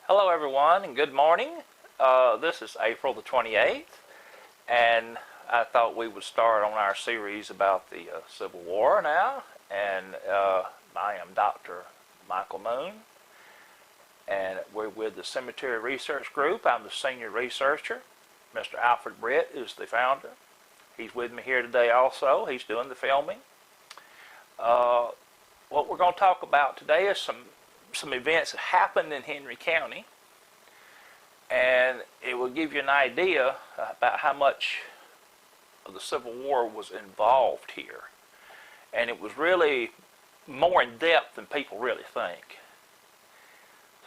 Hello everyone and good morning. This is April the 28th and I thought we would start on our series about the Civil War now, and I am Dr. Michael Moon and we're with the Cemetery Research Group. I'm the senior researcher. Mr. Alfred Britt is the founder. He's with me here today also. He's doing the filming. What we're going to talk about today is some events that happened in Henry County, and it will give you an idea about how much of the Civil War was involved here. And it was really more in depth than people really think.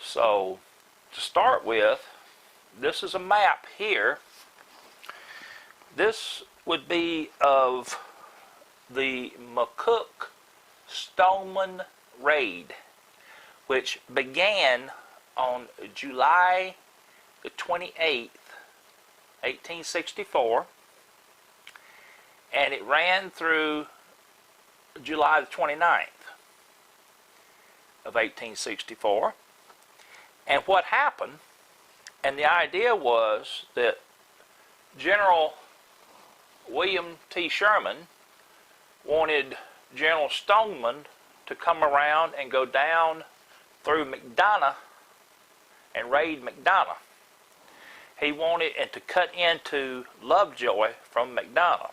So to start with, this is a map here. This would be of the McCook Stoneman Raid, which began on July the 28th, 1864, and it ran through July the 29th of 1864. And what happened, and the idea was that General William T. Sherman wanted General Stoneman to come around and go down through McDonough and raid McDonough. He wanted to cut into Lovejoy from McDonough.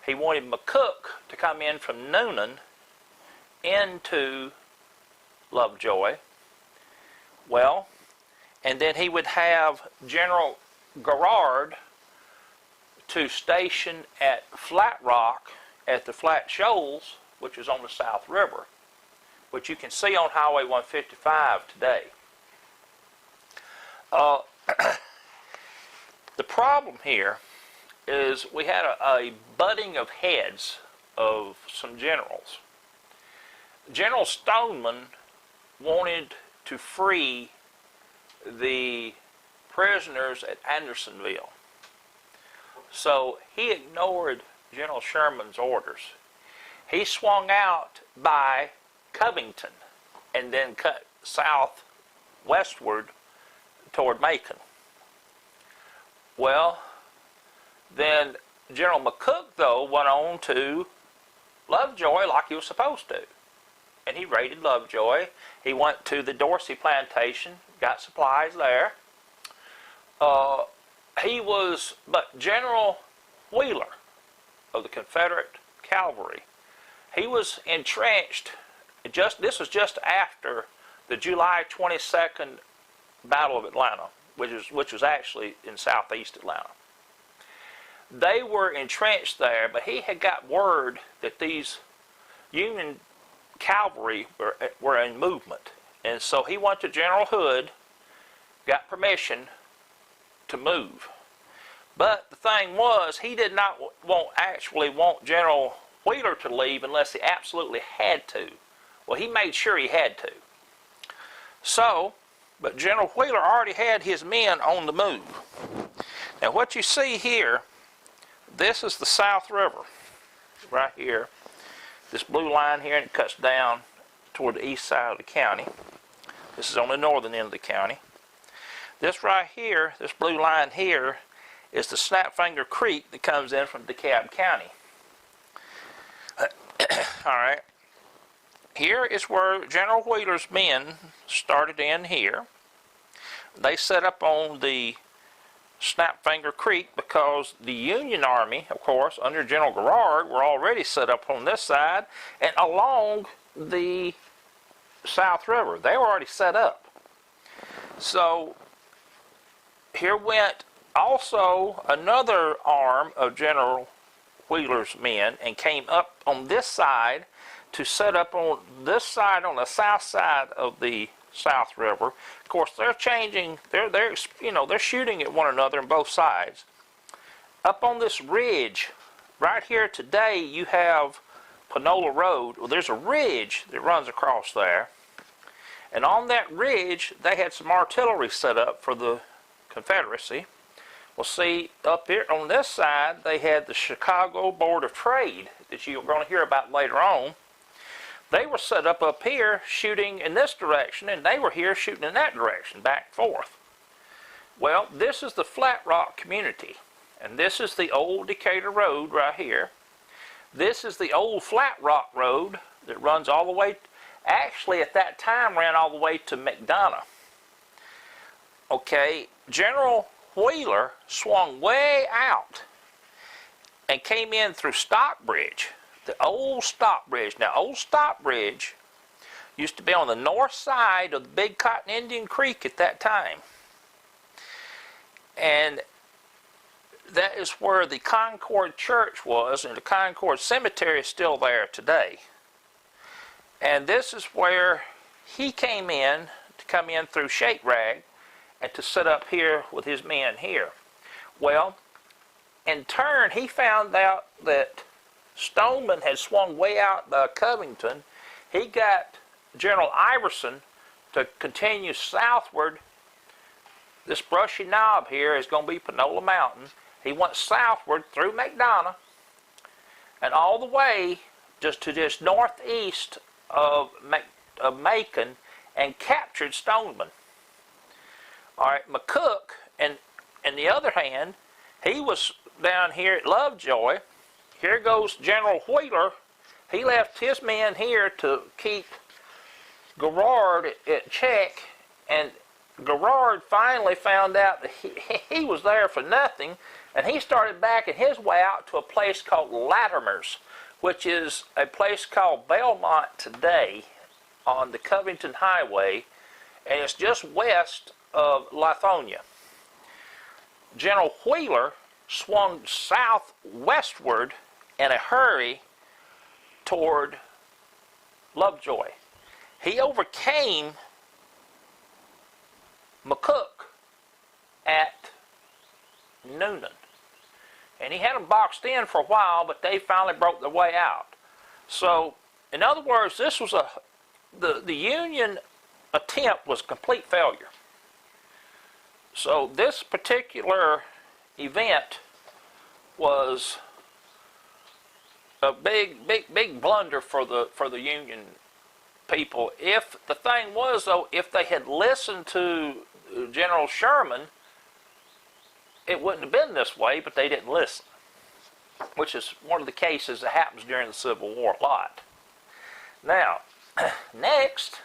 He wanted McCook to come in from Newnan into Lovejoy. Well, and then he would have General Garrard to station at Flat Rock at the Flat Shoals, which is on the South River, which you can see on Highway 155 today. The problem here is we had a butting of heads of some generals. General Stoneman wanted to free the prisoners at Andersonville. So he ignored General Sherman's orders. He swung out by Covington and then cut southwestward toward Macon. Well, then General McCook, though, went on to Lovejoy like he was supposed to. And he raided Lovejoy. He went to the Dorsey plantation, got supplies there. But General Wheeler of the Confederate Cavalry, he was entrenched. This was just after the July 22nd Battle of Atlanta, which was actually in southeast Atlanta. They were entrenched there, but he had got word that these Union cavalry were in movement. And so he went to General Hood, got permission to move. But the thing was, he did not actually want General Wheeler to leave unless he absolutely had to. Well, he made sure he had to. So, but General Wheeler already had his men on the move. Now what you see here, this is the South River, right here. This blue line here, and it cuts down toward the east side of the county. This is on the northern end of the county. This right here, this blue line here, is the Snapfinger Creek that comes in from DeKalb County. Alright. Here is where General Wheeler's men started in here. They set up on the Snapfinger Creek because the Union Army, of course, under General Garrard, were already set up on this side and along the South River. They were already set up. So here went also another arm of General Wheeler's men and came up on this side to set up on this side, on the south side of the South River. Of course, they're changing. They're shooting at one another on both sides. Up on this ridge, right here today, you have Panola Road. Well, there's a ridge that runs across there, and on that ridge, they had some artillery set up for the Confederacy. Well, see, up here on this side, they had the Chicago Board of Trade that you're going to hear about later on. They were set up here shooting in this direction, and they were here shooting in that direction, back and forth. Well, this is the Flat Rock community, and this is the old Decatur Road right here. This is the old Flat Rock Road that runs all the way, actually at that time ran all the way to McDonough. Okay, General Wheeler swung way out and came in through Stockbridge, the old Stockbridge. Now, old Stockbridge used to be on the north side of the Big Cotton Indian Creek at that time. And that is where the Concord Church was, and the Concord Cemetery is still there today. And this is where he came in, to come in through Shake Rag, and to sit up here with his men here. Well, in turn, he found out that Stoneman had swung way out by Covington. He got General Iverson to continue southward. This brushy knob here is going to be Panola Mountain. He went southward through McDonough and all the way just to just northeast of Macon and captured Stoneman. All right, McCook, and on the other hand, he was down here at Lovejoy. Here goes General Wheeler. He left his men here to keep Garrard at check, and Garrard finally found out that he was there for nothing, and he started backing his way out to a place called Latimer's, which is a place called Belmont today on the Covington Highway, and it's just west of Lithonia. General Wheeler swung southwestward in a hurry toward Lovejoy. He overcame McCook at Noonan, and he had them boxed in for a while, but they finally broke their way out. So, in other words, this was the Union attempt was a complete failure. So this particular event was a big blunder for the Union people. If the thing was, though, if they had listened to General Sherman, it wouldn't have been this way, but they didn't listen, which is one of the cases that happens during the Civil War a lot. Now, next,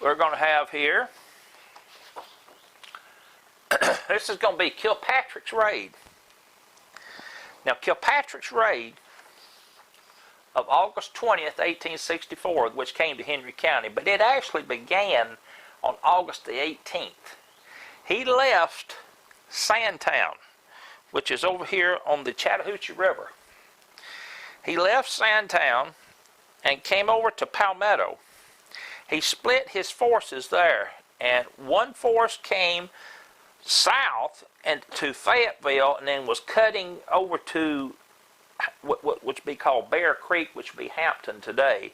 we're going to have here, this is going to be Kirkpatricks Raid. Now, Kirkpatricks Raid of August 20th, 1864, which came to Henry County, but it actually began on August the 18th. He left Sandtown, which is over here on the Chattahoochee River. He left Sandtown and came over to Palmetto. He split his forces there, and one force came south and to Fayetteville, and then was cutting over to which would be called Bear Creek, which would be Hampton today,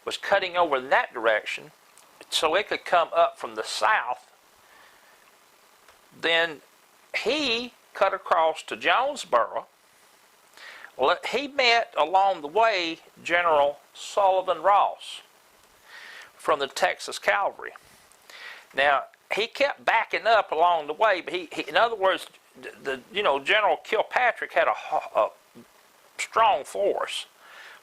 was cutting over in that direction so it could come up from the south. Then he cut across to Jonesboro. Well, he met along the way General Sullivan Ross from the Texas Cavalry. Now, he kept backing up along the way, but he in other words, General Kirkpatrick had a strong force.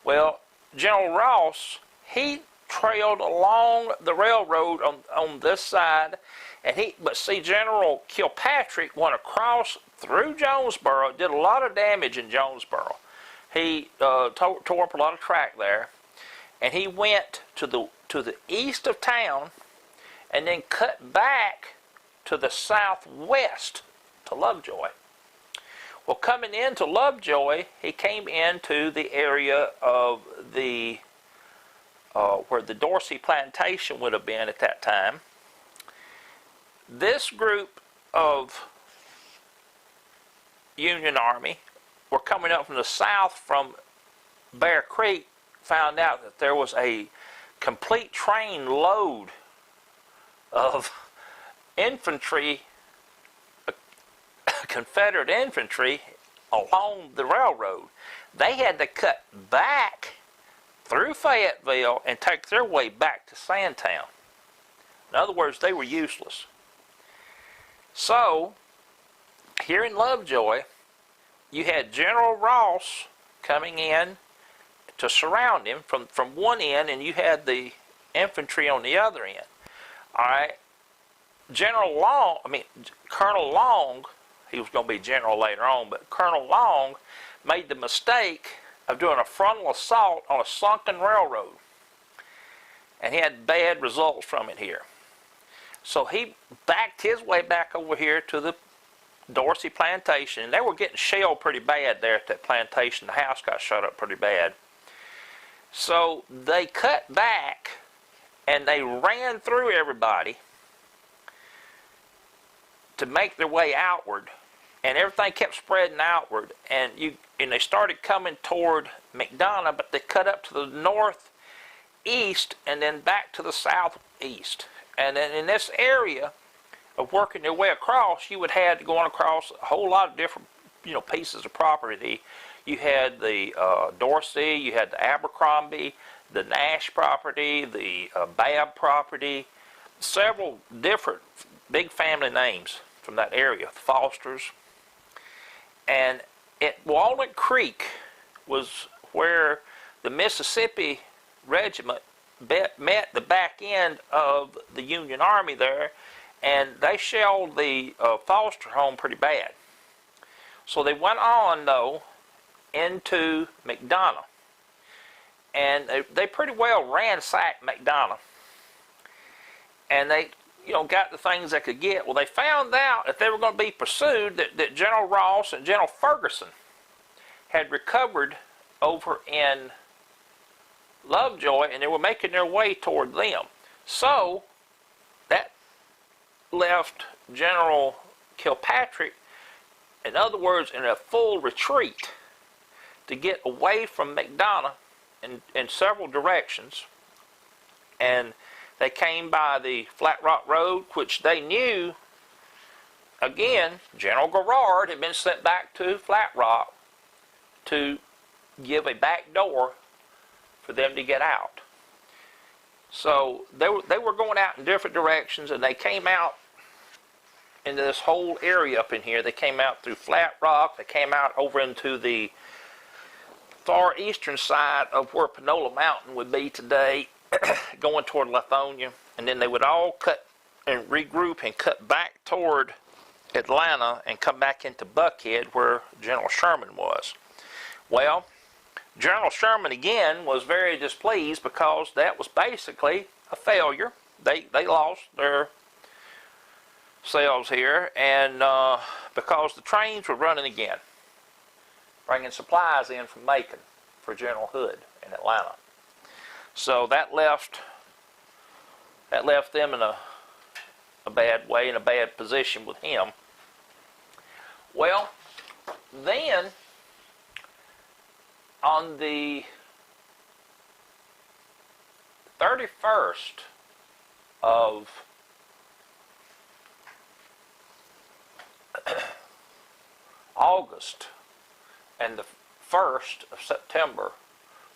Well, General Ross, he trailed along the railroad on this side, and but see, General Kirkpatrick went across through Jonesboro, did a lot of damage in Jonesboro. He tore up a lot of track there, and he went to the east of town, and then cut back to the southwest to Lovejoy. Well, coming into Lovejoy, he came into the area of the where the Dorsey Plantation would have been at that time. This group of Union Army were coming up from the south from Bear Creek, found out that there was a complete train load of infantry, Confederate infantry, along the railroad. They had to cut back through Fayetteville and take their way back to Sandtown. In other words, they were useless. So, here in Lovejoy, you had General Ross coming in to surround him from one end, and you had the infantry on the other end. All right. Colonel Long, he was going to be general later on, but Colonel Long made the mistake of doing a frontal assault on a sunken railroad. And he had bad results from it here. So he backed his way back over here to the Dorsey plantation. And they were getting shelled pretty bad there at that plantation. The house got shut up pretty bad. So they cut back and they ran through everybody to make their way outward, and everything kept spreading outward, and they started coming toward McDonough, but they cut up to the northeast and then back to the southeast. And then in this area of working their way across, you would have to go across a whole lot of different pieces of property. You had the Dorsey, you had the Abercrombie, the Nash property, the Babb property, several different big family names from that area, the Fosters. And at Walnut Creek was where the Mississippi Regiment met the back end of the Union Army there, and they shelled the Foster home pretty bad. So they went on, though, into McDonough, and they pretty well ransacked McDonough, and they got the things they could get. Well, they found out that they were going to be pursued, that General Ross and General Ferguson had recovered over in Lovejoy, and they were making their way toward them. So that left General Kirkpatrick, in other words, in a full retreat to get away from McDonough in several directions. And they came by the Flat Rock Road, which they knew, again, General Garrard had been sent back to Flat Rock to give a back door for them to get out. So they were going out in different directions, and they came out into this whole area up in here. They came out through Flat Rock. They came out over into the far eastern side of where Panola Mountain would be today, going toward Lithonia, and then they would all cut and regroup and cut back toward Atlanta and come back into Buckhead where General Sherman was. Well, General Sherman again was very displeased because that was basically a failure. They lost their selves here, and because the trains were running again, bringing supplies in from Macon for General Hood in Atlanta. So that left them in a bad way, in a bad position with him. Well, then on the 31st of August and the 1st of September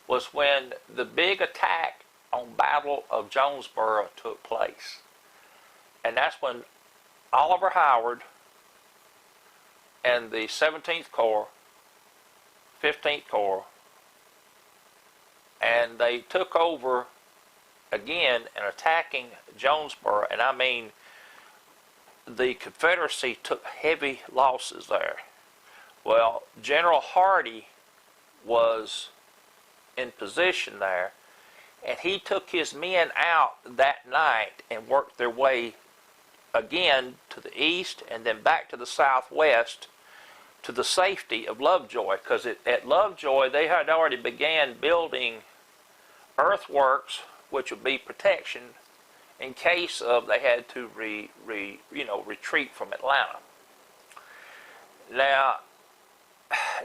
was when the big attack on Battle of Jonesboro took place. And that's when Oliver Howard and the 17th Corps, 15th Corps, and they took over again and attacking Jonesboro. And I mean, the Confederacy took heavy losses there. Well, General Hardee was in position there, and he took his men out that night and worked their way again to the east and then back to the southwest to the safety of Lovejoy, because at Lovejoy they had already began building earthworks which would be protection in case of they had to retreat from Atlanta. Now,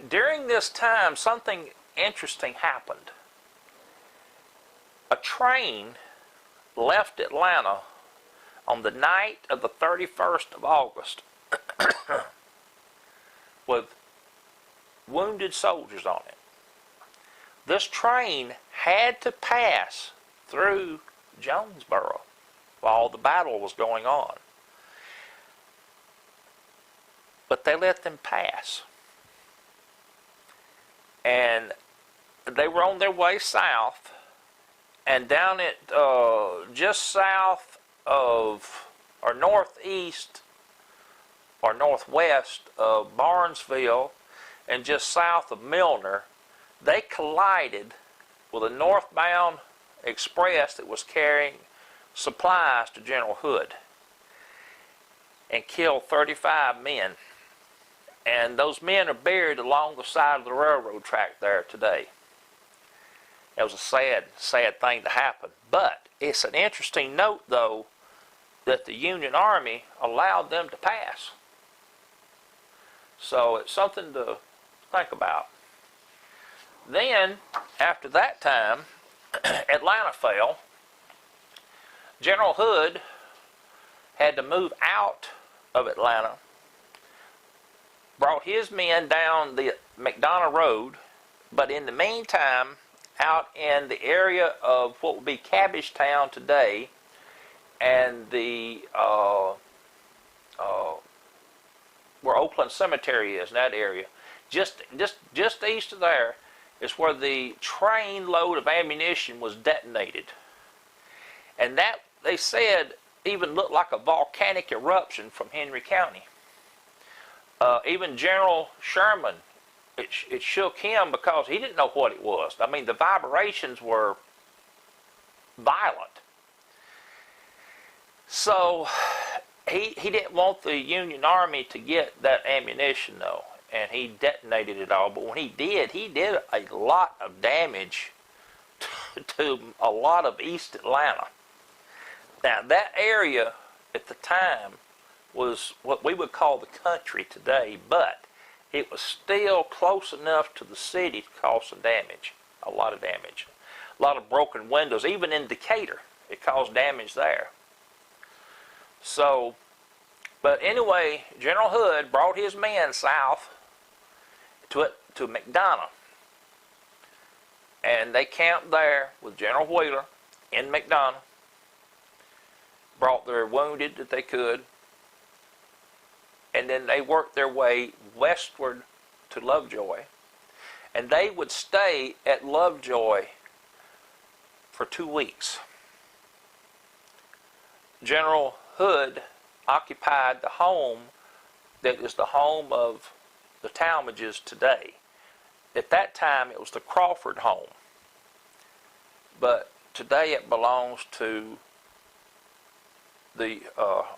during this time, something interesting happened. A train left Atlanta on the night of the 31st of August with wounded soldiers on it. This train had to pass through Jonesboro while the battle was going on. But they let them pass. And they were on their way south, and down at just south of, or northeast or northwest of Barnesville and just south of Milner, they collided with a northbound express that was carrying supplies to General Hood and killed 35 men. And those men are buried along the side of the railroad track there today. It was a sad, sad thing to happen. But it's an interesting note, though, that the Union Army allowed them to pass. So it's something to think about. Then, after that time, Atlanta fell. General Hood had to move out of Atlanta, brought his men down the McDonough Road, but in the meantime, out in the area of what would be Cabbagetown today, and the where Oakland Cemetery is, in that area, just east of there, is where the train load of ammunition was detonated. And that, they said, even looked like a volcanic eruption from Henry County. Even General Sherman, it shook him because he didn't know what it was. I mean, the vibrations were violent. So he didn't want the Union Army to get that ammunition, though, and he detonated it all. But when he did a lot of damage to a lot of East Atlanta. Now, that area at the time was what we would call the country today, but it was still close enough to the city to cause some damage, a lot of damage. A lot of broken windows, even in Decatur, it caused damage there. So, but anyway, General Hood brought his men south to McDonough. And they camped there with General Wheeler in McDonough, brought their wounded that they could, and then they worked their way westward to Lovejoy. And they would stay at Lovejoy for 2 weeks. General Hood occupied the home that is the home of the Talmadges today. At that time, it was the Crawford home. But today it belongs to the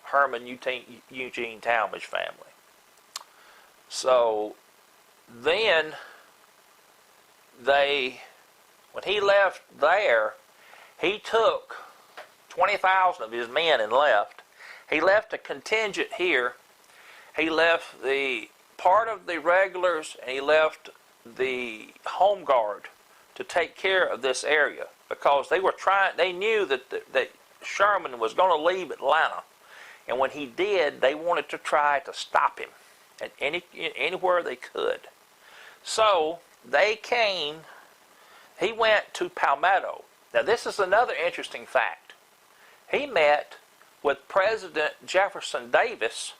Herman Eugene Talmadge family. So then when he left there, he took 20,000 of his men and left. He left a contingent here. He left the part of the regulars, and he left the home guard to take care of this area, because they knew that Sherman was going to leave Atlanta, and when he did, they wanted to try to stop him at anywhere they could. So he went to Palmetto. Now, this is another interesting fact. He met with President Jefferson Davis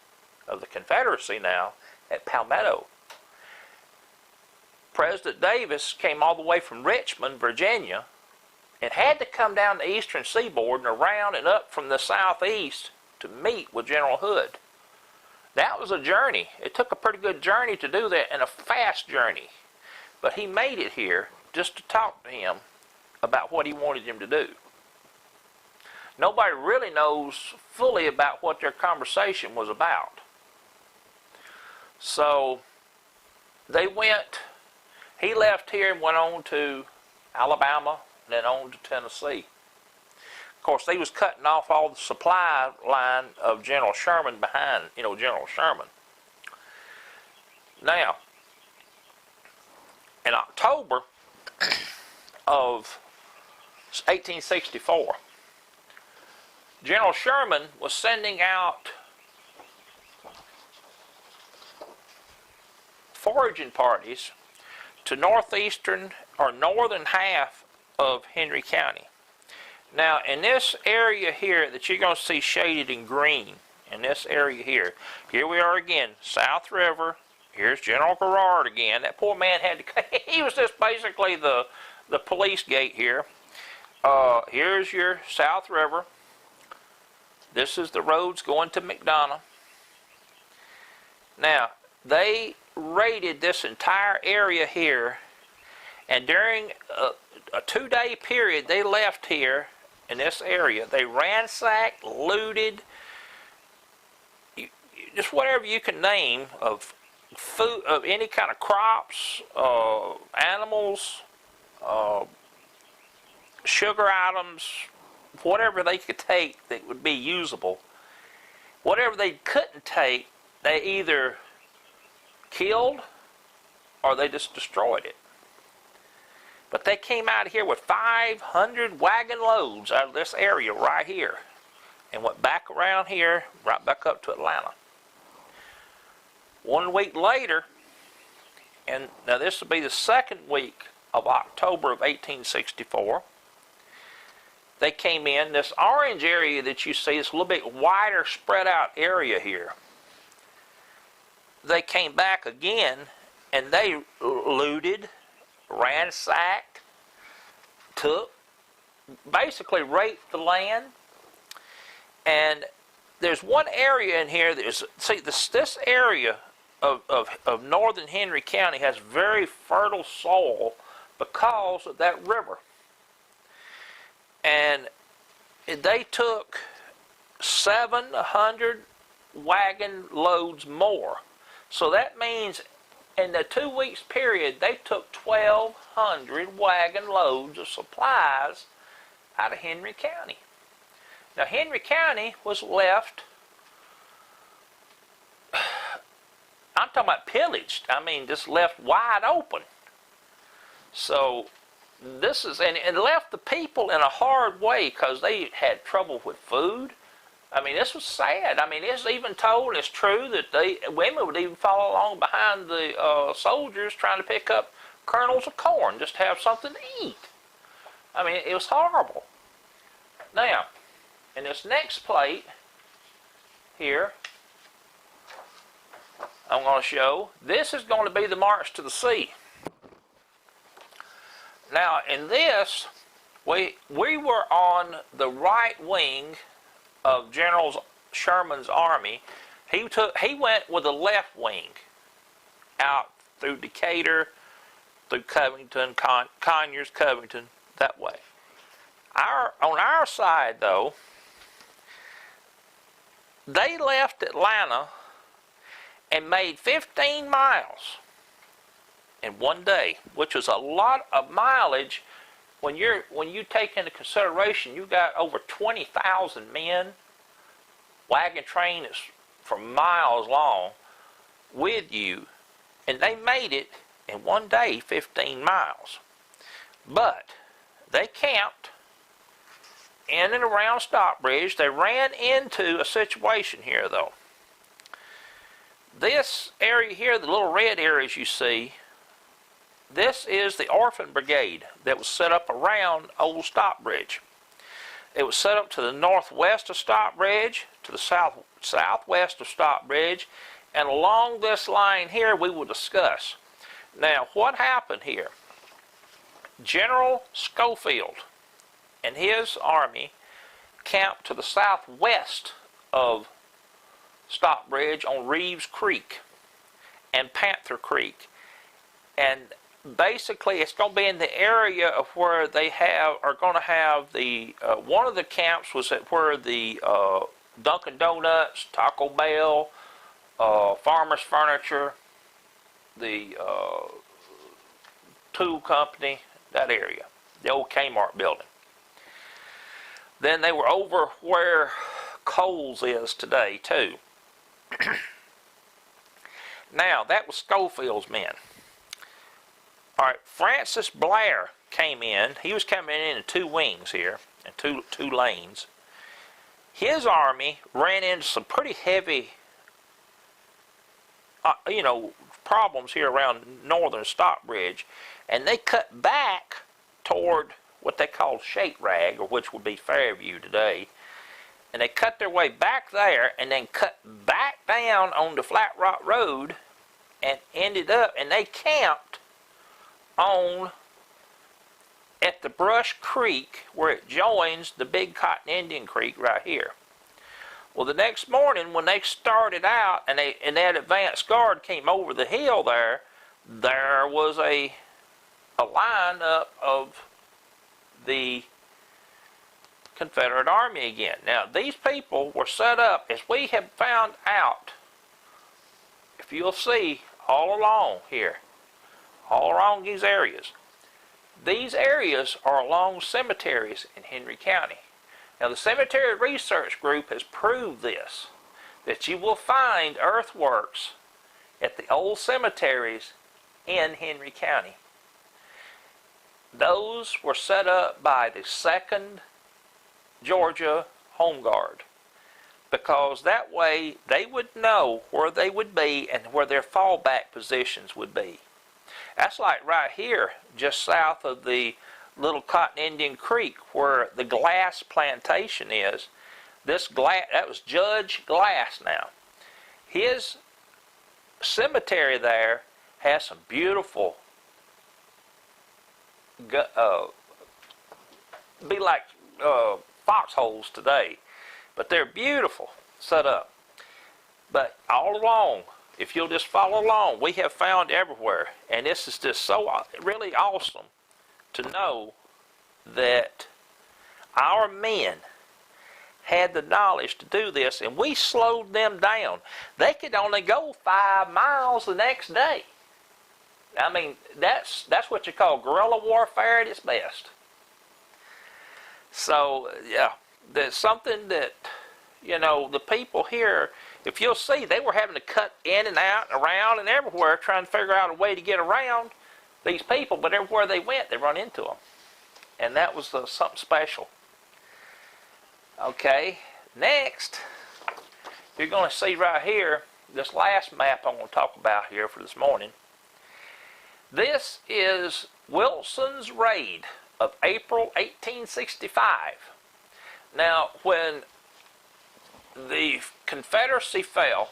of the Confederacy now at Palmetto. President Davis came all the way from Richmond, Virginia, and had to come down the eastern seaboard and around and up from the southeast to meet with General Hood. That was a journey. It took a pretty good journey to do that, and a fast journey. But he made it here just to talk to him about what he wanted him to do. Nobody really knows fully about what their conversation was about. So he left here and went on to Alabama, and then on to Tennessee. Of course, they was cutting off all the supply line of General Sherman behind, General Sherman. Now, in October of 1864, General Sherman was sending out foraging parties to northeastern or northern half of Henry County. Now, in this area here that you're going to see shaded in green, in this area here we are again, South River. Here's General Garrard again. That poor man had to, he was just basically the police gate here. Here's your South River. This is the roads going to McDonough. Now, they raided this entire area here, and during a 2-day period they left here in this area. They ransacked, looted, just whatever you can name of food, of any kind of crops, animals, sugar items, whatever they could take that would be usable. Whatever they couldn't take, they either killed or they just destroyed it. But they came out of here with 500 wagon loads out of this area right here and went back around here, right back up to Atlanta. 1 week later, and now this will be the 2nd week of October of 1864, they came in. This orange area that you see, this little bit wider spread out area here, they came back again and they looted, ransacked, took, basically raped the land. And there's one area in here that is, see, this area of northern Henry County has very fertile soil because of that river. And they took 700 wagon loads more. So that means in the 2 weeks period, they took 1,200 wagon loads of supplies out of Henry County. Now, Henry County was left, I'm talking about pillaged. I mean, just left wide open. So this is, and it left the people in a hard way because they had trouble with food. I mean, this was sad. I mean, it's even told, it's true, that women would even follow along behind the soldiers trying to pick up kernels of corn just to have something to eat. I mean, it was horrible. Now, in this next plate here, I'm going to show, this is going to be the march to the sea. Now, in this, we were on the right wing of General Sherman's army. He went with the left wing out through Decatur, through Covington, Conyers, Covington, that way. On our side, though, they left Atlanta and made 15 miles in 1 day, which was a lot of mileage. When you take into consideration you've got over 20,000 men, wagon train is for miles long with you, and they made it in 1 day 15 miles. But they camped in and around Stockbridge. They ran into a situation here, though. This area here, the little red areas you see, this is the Orphan Brigade that was set up around Old Stockbridge. It was set up to the northwest of Stockbridge, to the southwest of Stockbridge, and along this line here we will discuss. Now, what happened here? General Schofield and his army camped to the southwest of Stockbridge on Reeves Creek and Panther Creek, and basically it's going to be in the area of where they are going to have the one of the camps was at where the Dunkin' Donuts, Taco Bell, Farmers Furniture, the tool company, that area, the old Kmart building. Then they were over where Kohl's is today too. Now, that was Schofield's men. All right, Francis Blair came in. He was coming in 2 wings here, and two lanes. His army ran into some pretty heavy, problems here around northern Stockbridge, and they cut back toward what they call Shake Rag, or which would be Fairview today. And they cut their way back there and then cut back down on the Flat Rock Road and ended up, and they camped on at the Brush Creek where it joins the Big Cotton Indian Creek right here. Well, the next morning when they started out and that advance guard came over the hill there was a lineup of the Confederate Army again. Now, these people were set up, as we have found out, if you'll see, all along here, all along these areas. These areas are along cemeteries in Henry County. Now, the Cemetery Research Group has proved this, that you will find earthworks at the old cemeteries in Henry County. Those were set up by the 2nd Georgia Home Guard, because that way they would know where they would be and where their fallback positions would be. That's like right here, just south of the little Cotton Indian Creek, where the Glass plantation is. This Glass, that was Judge Glass now. His cemetery there has some beautiful, be like foxholes today, but they're beautiful set up. But all along, if you'll just follow along, we have found everywhere, and this is just so really awesome to know that our men had the knowledge to do this, and we slowed them down. They could only go 5 miles the next day. I mean, that's what you call guerrilla warfare at its best. So, yeah, there's something that, you know, the people here, if you'll see, they were having to cut in and out and around and everywhere trying to figure out a way to get around these people, but everywhere they went, they run into them. And that was something special. Okay, next, you're going to see right here, this last map I'm going to talk about here for this morning. This is Wilson's Raid of April 1865. Now, when the Confederacy fell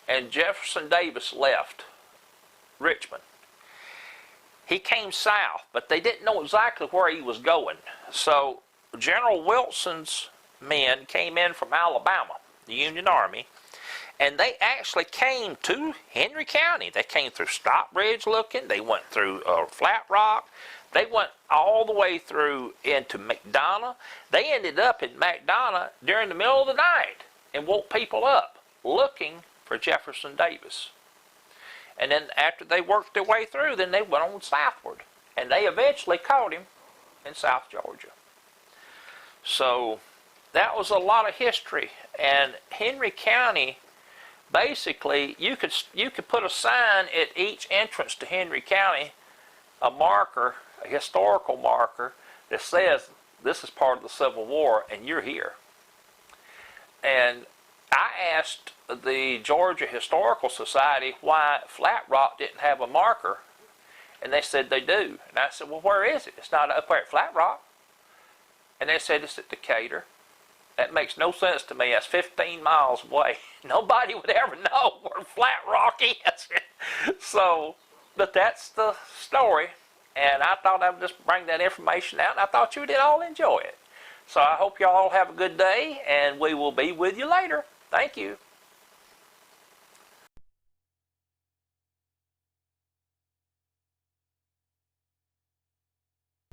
and Jefferson Davis left Richmond, he came south, but they didn't know exactly where he was going. So General Wilson's men came in from Alabama, the Union Army, and they actually came to Henry County. They came through Stockbridge looking, they went through Flat Rock, they went all the way through into McDonough. They ended up in McDonough during the middle of the night and woke people up looking for Jefferson Davis. And then after they worked their way through, then they went on southward. And they eventually caught him in South Georgia. So that was a lot of history. And Henry County, basically, you could put a sign at each entrance to Henry County, a marker, a historical marker, that says this is part of the Civil War and you're here. And I asked the Georgia Historical Society why Flat Rock didn't have a marker, and they said they do. And I said, well, where is it? It's not up there at Flat Rock. And they said it's at Decatur. That makes no sense to me. That's 15 miles away. Nobody would ever know where Flat Rock is. So, but that's the story, and I thought I would just bring that information out, and I thought you would all enjoy it. So I hope you all have a good day, and we will be with you later. Thank you.